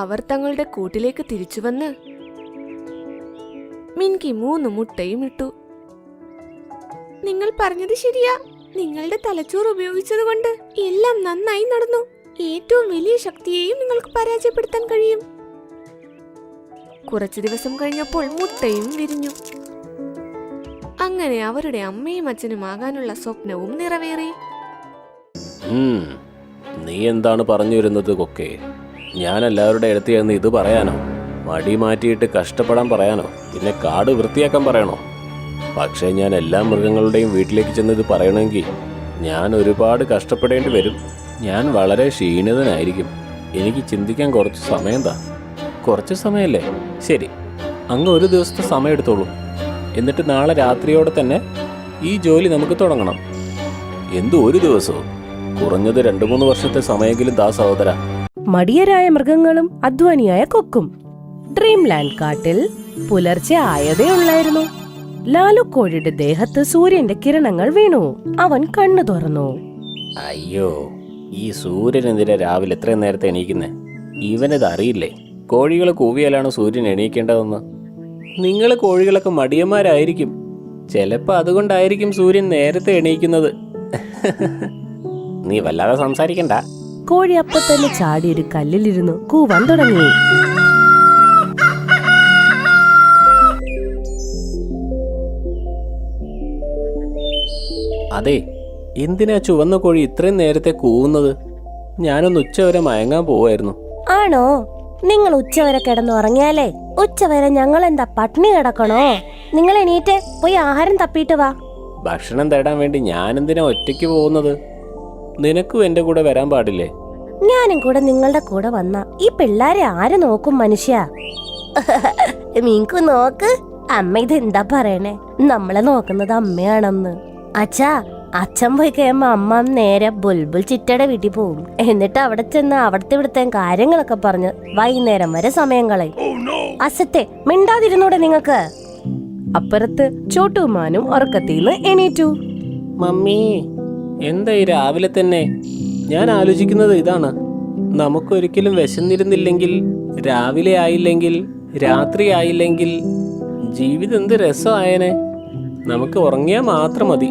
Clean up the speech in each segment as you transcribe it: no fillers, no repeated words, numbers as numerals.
അവർ തങ്ങളുടെ കൂട്ടിലേക്ക് തിരിച്ചുവന്ന് മിൻകി 3 മുട്ടയും ഇട്ടു. നിങ്ങൾ പറഞ്ഞത് ശരിയാ. നിങ്ങളുടെ തലച്ചോറ് ഉപയോഗിച്ചതുകൊണ്ട് എല്ലാം നന്നായി നടന്നു. ഏറ്റവും വലിയ ശക്തിയെയും നിങ്ങൾക്ക് പരാജയപ്പെടുത്താൻ കഴിയും. കുറച്ചു ദിവസം കഴിഞ്ഞപ്പോൾ മുട്ടയും വിരിഞ്ഞു. അങ്ങനെ അവരുടെ അമ്മയും അച്ഛനും ആകാനുള്ള സ്വപ്നവും നിറവേറി. നീ എന്താണ് പറഞ്ഞു വരുന്നത് കൊക്കെ? ഞാൻ എല്ലാവരുടെ അടുത്ത് ചെന്ന് ഇത് പറയാനോ? മടി മാറ്റിയിട്ട് കഷ്ടപ്പെടാൻ പറയാനോ? പിന്നെ കാട് വൃത്തിയാക്കാൻ പറയണോ? പക്ഷേ ഞാൻ എല്ലാ മൃഗങ്ങളുടെയും വീട്ടിലേക്ക് ചെന്ന് ഇത് പറയണമെങ്കിൽ ഞാൻ ഒരുപാട് കഷ്ടപ്പെടേണ്ടി വരും. ഞാൻ വളരെ ക്ഷീണിതനായിരിക്കും. എനിക്ക് ചിന്തിക്കാൻ കുറച്ച് സമയം താ. കുറച്ച് സമയമല്ലേ? ശരി, അങ്ങ് ഒരു ദിവസത്തെ സമയം എടുത്തോളൂ. എന്നിട്ട് നാളെ രാത്രിയോടെ തന്നെ ഈ ജോലി നമുക്ക് തുടങ്ങണം. എന്തു ഒരു ദിവസവും? കുറഞ്ഞത് 2-3 വർഷത്തെ സമയമെങ്കിലും താ സഹോദര. മടിയരായ മൃഗങ്ങളും അധ്വാനിയായ കൊക്കും. ഡ്രീംലാൻഡ് കാട്ടിൽ പുലർച്ചെ ആയതേ ഉള്ളായിരുന്നു. ലാലു കോഴിയുടെ ദേഹത്ത് സൂര്യന്റെ കിരണങ്ങൾ വീണു. അവൻ കണ്ണു തുറന്നു. അയ്യോ, ഈ സൂര്യൻ എന്തിനാ രാവിലെ എത്രയും നേരത്തെ എണീക്കുന്നേ? ഇവനത് അറിയില്ലേ കോഴികൾ കൂവിയാലാണ് സൂര്യൻ എണീക്കേണ്ടതെന്ന്? നിങ്ങൾ കോഴികളൊക്കെ മടിയന്മാരായിരിക്കും. ചിലപ്പോൾ അതുകൊണ്ടായിരിക്കും സൂര്യൻ നേരത്തെ എണീക്കുന്നത്. നീ വല്ലാതെ സംസാരിക്കണ്ട. കോഴി അപ്പൊ തന്നെ ചാടി ഒരു കല്ലിലിരുന്നു കൂവാൻ തുടങ്ങി. അതെ, എന്തിനാ ചുവന്ന കോഴി ഇത്രയും നേരത്തെ കൂവുന്നത്? ഞാനൊന്ന് ഉച്ചവരെ മയങ്ങാൻ പോവായിരുന്നു. ആണോ? നിങ്ങൾ ഉച്ചവരെ കിടന്നുറങ്ങിയാലേ ഉച്ചവരെ ഞങ്ങൾ എന്താ പട്ടിണി കിടക്കണോ? നിങ്ങൾ എണീറ്റ് പോയി ആഹാരം തപ്പിയിട്ട് വാ. ഭക്ഷണം തേടാൻ വേണ്ടി ഞാൻ എന്തിനാ ഒറ്റയ്ക്ക് പോകുന്നത്? നിനക്കും എന്റെ കൂടെ വരാൻ പാടില്ലേ? ഞാനും കൂടെ നിങ്ങളുടെ കൂടെ വന്ന ഈ പിള്ളേരെ ആര് നോക്കും മനുഷ്യ? മീങ്കു നോക്ക്, അമ്മ ഇതെന്താ പറയണേ? നമ്മളെ നോക്കുന്നത് അമ്മയാണെന്ന്. അച്ഛാ, അച്ഛൻ പോയി കഴിയുമ്പോ അമ്മ നേരെ ബുൽബുൽ ചിറ്റയുടെ വീട്ടിൽ പോകും. എന്നിട്ട് അവിടെ ചെന്ന് അവിടുത്തെ ഇവിടുത്തെ കാര്യങ്ങളൊക്കെ പറഞ്ഞ് വൈകുന്നേരം വരെ സമയം കളയും. അസത്തെ മിണ്ടാതിരുന്നൂടെ നിങ്ങക്ക്? അപ്പുറത്ത് ചോട്ടുമാനും ഉറക്കത്തിന്ന് എണീറ്റു. മമ്മി, എന്താ ഈ രാവിലെ തന്നെ? ഞാൻ ആലോചിക്കുന്നത് ഇതാണ്. നമുക്കൊരിക്കലും വിശന്നിരുന്നില്ലെങ്കിൽ, രാവിലെ ആയില്ലെങ്കിൽ, രാത്രി ആയില്ലെങ്കിൽ ജീവിതം എന്ത് രസമായേനെ. നമുക്ക് ഉറങ്ങിയാൽ മാത്രം മതി.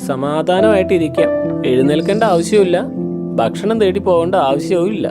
സമാധാനമായിട്ടിരിക്കാം. എഴുന്നേൽക്കേണ്ട ആവശ്യമില്ല. ഭക്ഷണം തേടി പോകേണ്ട ആവശ്യവും ഇല്ല.